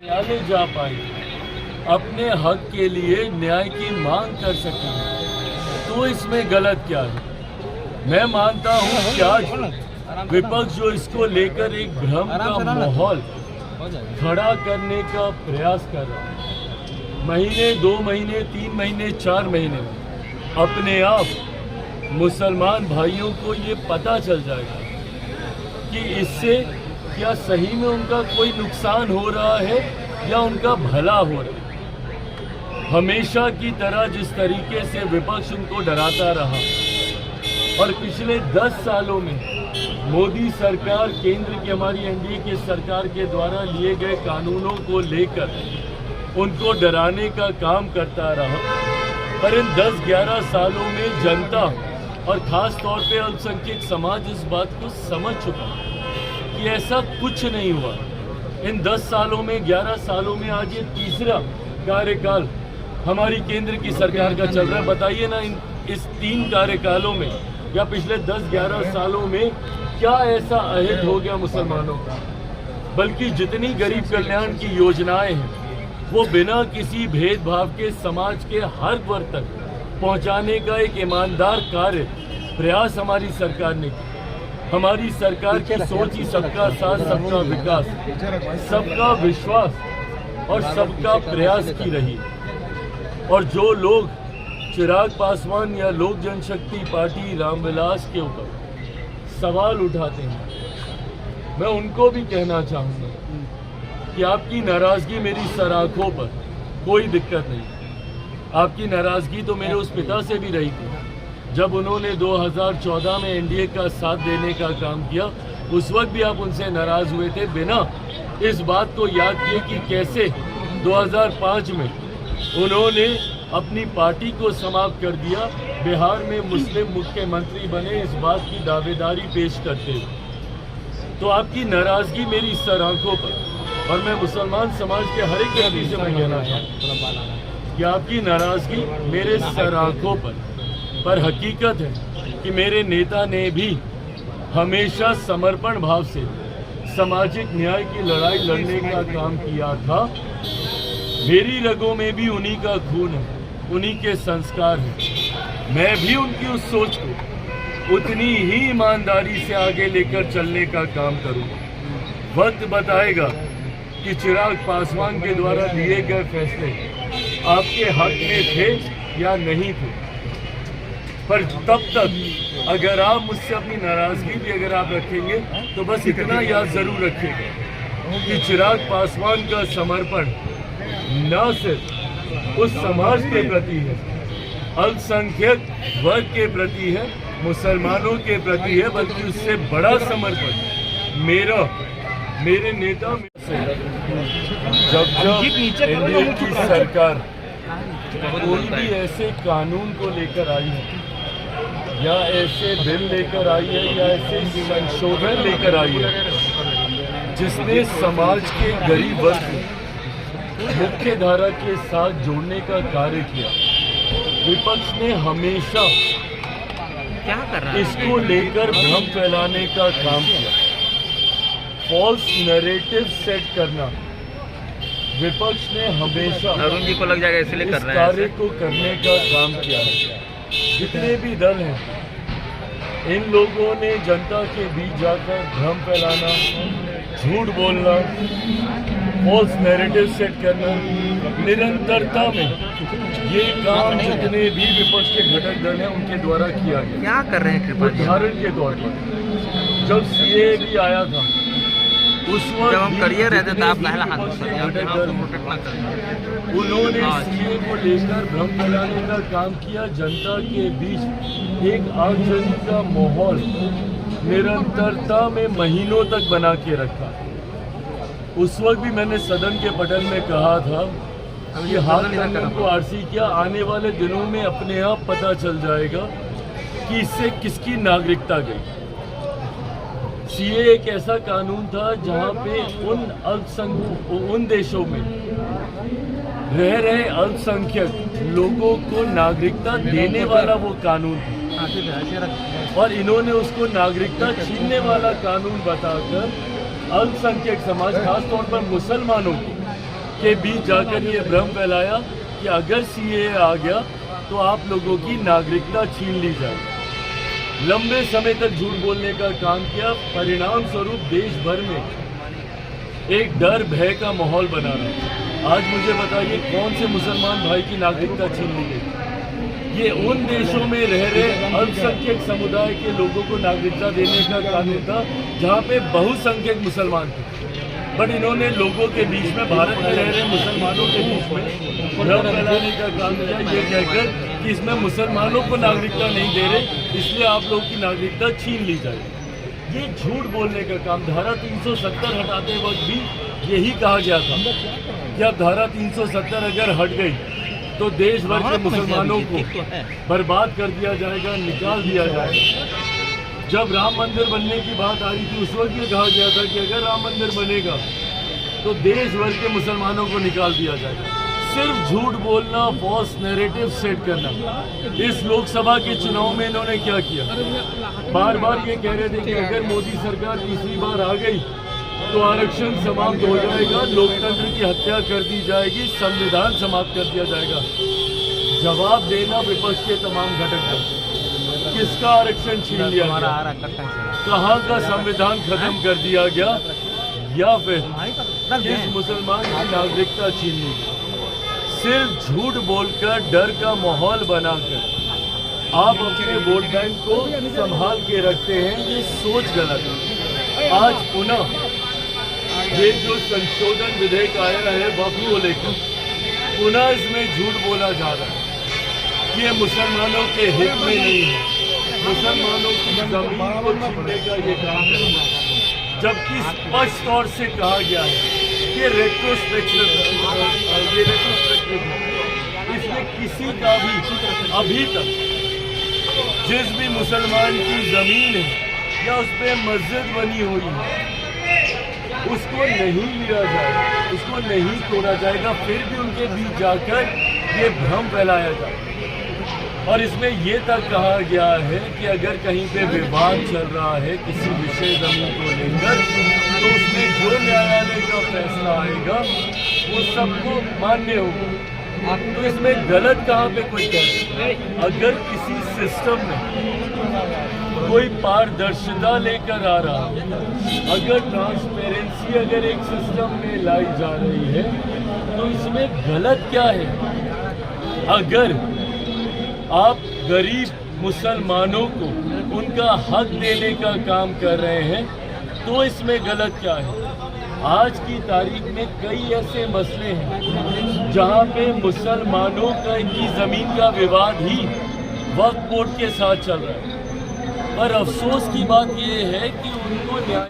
न्यायालय जा पाए, अपने हक के लिए न्याय की मांग कर सकें, तो इसमें गलत क्या है? मैं मानता हूँ कि आज विपक्ष जो इसको लेकर एक भ्रम का माहौल खड़ा करने का प्रयास कर रहा है, महीने 2 महीने 3 महीने 4 महीने में अपने आप मुसलमान भाइयों को ये पता चल जाएगा कि इससे क्या सही में उनका कोई नुकसान हो रहा है या उनका भला हो रहा है। हमेशा की तरह जिस तरीके से विपक्ष उनको डराता रहा और पिछले 10 सालों में मोदी सरकार, केंद्र की हमारी एनडीए की सरकार के द्वारा लिए गए कानूनों को लेकर उनको डराने का काम करता रहा, पर इन 10-11 सालों में जनता और ख़ास तौर पे अल्पसंख्यक समाज इस बात को समझ चुका कि ऐसा कुछ नहीं हुआ। इन 10 सालों में 11 सालों में आज ये तीसरा कार्यकाल हमारी केंद्र की सरकार का चल रहा है। बताइए ना, इस 3 कार्यकालों में या पिछले 10-11 सालों में क्या ऐसा अहित हो गया मुसलमानों का? बल्कि जितनी गरीब कल्याण की योजनाएं हैं वो बिना किसी भेदभाव के समाज के हर वर्ग तक पहुंचाने का एक ईमानदार कार्य प्रयास हमारी सरकार ने किया। हमारी सरकार की सोच ही सबका साथ, सबका विकास, सबका विश्वास और सबका प्रयास की रही। और जो लोग चिराग पासवान या लोक जनशक्ति पार्टी रामविलास के ऊपर सवाल उठाते हैं, मैं उनको भी कहना चाहूँगा कि आपकी नाराज़गी मेरी सराखों पर कोई दिक्कत नहीं। आपकी नाराज़गी तो मेरे उस पिता से भी रही थी जब उन्होंने 2014 में एनडीए का साथ देने का काम किया। उस वक्त भी आप उनसे नाराज़ हुए थे, बिना इस बात को याद किए कि कैसे 2005 में उन्होंने अपनी पार्टी को समाप्त कर दिया, बिहार में मुस्लिम मुख्यमंत्री बने, इस बात की दावेदारी पेश करते हुए। तो आपकी नाराज़गी मेरी सराखों पर, और मैं मुसलमान समाज के हर एक व्यक्ति से मैं कहना चाहूँ कि आपकी नाराज़गी मेरे सर आँखों पर हकीकत है कि मेरे नेता ने भी हमेशा समर्पण भाव से सामाजिक न्याय की लड़ाई लड़ने का काम किया था। मेरी रगों में भी उन्हीं का खून है, उन्हीं के संस्कार हैं। मैं भी उनकी उस सोच को उतनी ही ईमानदारी से आगे लेकर चलने का काम करूँगा। वक्त बताएगा कि चिराग पासवान के द्वारा लिए गए फैसले आपके हक में थे या नहीं थे, पर तब तक अगर आप मुझसे अपनी नाराज़गी भी अगर आप रखेंगे तो बस इतना याद ज़रूर रखिएगा कि चिराग पासवान का समर्पण न सिर्फ उस समाज के प्रति है, अल्पसंख्यक वर्ग के प्रति है, मुसलमानों के प्रति है, बल्कि उससे बड़ा समर्पण मेरे नेता में से जब एनडीए की सरकार कोई भी ऐसे कानून को लेकर आई है या ऐसे बिल लेकर आई है या ऐसे संशोधन लेकर आई है जिसने समाज के गरीब वर्ग को मुख्य धारा के साथ जोड़ने का कार्य किया, विपक्ष ने हमेशा क्या कर रहा है इसको लेकर भ्रम फैलाने का काम किया, फॉल्स नैरेटिव सेट करना। विपक्ष ने हमेशा अरुण जी को लग जाएगा इसलिए कर रहे हैं, कार्य को करने का काम किया है। जितने भी दल हैं, इन लोगों ने जनता के बीच जाकर भ्रम फैलाना, झूठ बोलना, फॉल्स नैरेटिव सेट करना, निरंतरता में ये काम जितने भी विपक्ष के घटक दल हैं उनके द्वारा किया गया। क्या कर रहे हैं कृपा जी? उदाहरण के तौर पर जब सीए भी आया था उस वक्त जब हम करियर रहते थे आप पहला हाथ उन्होंने सीए को लेकर भ्रम फैलाने का काम किया, जनता के बीच एक आगजनी का माहौल निरंतरता में महीनों तक बना के रखा। उस वक्त भी मैंने सदन के पटल में कहा था कि हाल कानून को आरसी किया, आने वाले दिनों में अपने आप पता चल जाएगा कि इससे किसकी नागरिकता गई। सीए एक ऐसा कानून था जहां पे उन देशों में रह रहे अल्पसंख्यक लोगों को नागरिकता देने वाला वो कानून था, और इन्होंने उसको नागरिकता छीनने वाला कानून बताकर अल्पसंख्यक समाज, खासतौर पर मुसलमानों को के बीच जाकर ये भ्रम फैलाया कि अगर सीएए आ गया तो आप लोगों की नागरिकता छीन ली जाए। लंबे समय तक झूठ बोलने का काम किया, परिणाम स्वरूप देश भर में एक डर भय का माहौल बना रहा है। आज मुझे बताइए कौन से मुसलमान भाई की नागरिकता छीन ली गई? ये उन देशों में रह रहे अल्पसंख्यक समुदाय के लोगों को नागरिकता देने का कानून था जहाँ पे बहुसंख्यक मुसलमान थे, बट इन्होंने लोगों के बीच में, भारत में रह रहे मुसलमानों के बीच में भ्रम फैलाने का काम किया, ये कहकर कि इसमें मुसलमानों को नागरिकता नहीं दे रहे, इसलिए आप लोगों की नागरिकता छीन ली जाए। ये झूठ बोलने का काम। धारा 370 हटाते वक्त भी यही कहा गया था कि अब धारा 370 अगर हट गई तो देश भर के मुसलमानों को बर्बाद कर दिया जाएगा, निकाल दिया जाएगा। जब राम मंदिर बनने की बात आ रही थी उस वक्त ये कहा गया था कि अगर राम मंदिर बनेगा तो देश भर के मुसलमानों को निकाल दिया जाएगा। सिर्फ झूठ बोलना, फॉल्स नैरेटिव सेट करना। इस लोकसभा के चुनाव में इन्होंने क्या किया? बार बार ये कह रहे थे कि अगर मोदी सरकार तीसरी बार आ गई तो आरक्षण समाप्त हो जाएगा, लोकतंत्र की हत्या कर दी जाएगी, संविधान समाप्त कर दिया जाएगा। जवाब देना विपक्ष के तमाम घटक दल। किसका आरक्षण छीन लिया गया? कहाँ का संविधान खत्म कर दिया गया? या फिर किस मुसलमान की नागरिकता छीन ली गई? सिर्फ झूठ बोलकर, डर का माहौल बनाकर आप अपने वोट बैंक को संभाल के रखते हैं। ये सोच गलत है। आज पुनः ये जो संशोधन विधेयक आया है वक्फ को लेकर, पुनः इसमें झूठ बोला जा रहा है कि ये मुसलमानों के हित में नहीं है, मुसलमानों की जमीन को छीनने का ये काम है, जबकि स्पष्ट तौर से कहा गया है कि रेट्रोस्पेक्टिव, इसमें किसी का भी अभी तक जिस भी मुसलमान की जमीन है या उस पर मस्जिद बनी हुई है उसको नहीं लिया जाएगा, उसको नहीं तोड़ा जाएगा। फिर भी उनके बीच जाकर ये भ्रम फैलाया जाए। और इसमें ये तक कहा गया है कि अगर कहीं पे विवाद चल रहा है किसी विषय जमीन को लेकर तो उसमें जो न्यायालय का फैसला आएगा वो सबको मान्य होगा। तो इसमें गलत कहाँ पे कोई करे? अगर किसी सिस्टम में कोई पारदर्शिता लेकर आ रहा है, अगर ट्रांसपेरेंसी अगर एक सिस्टम में लाई जा रही है तो इसमें गलत क्या है? अगर आप गरीब मुसलमानों को उनका हक देने का काम कर रहे हैं तो इसमें गलत क्या है? आज की तारीख में कई ऐसे मसले हैं जहां पे मुसलमानों की ज़मीन का विवाद ही वक्फ बोर्ड के साथ चल रहा है, पर अफसोस की बात यह है कि उनको न्याय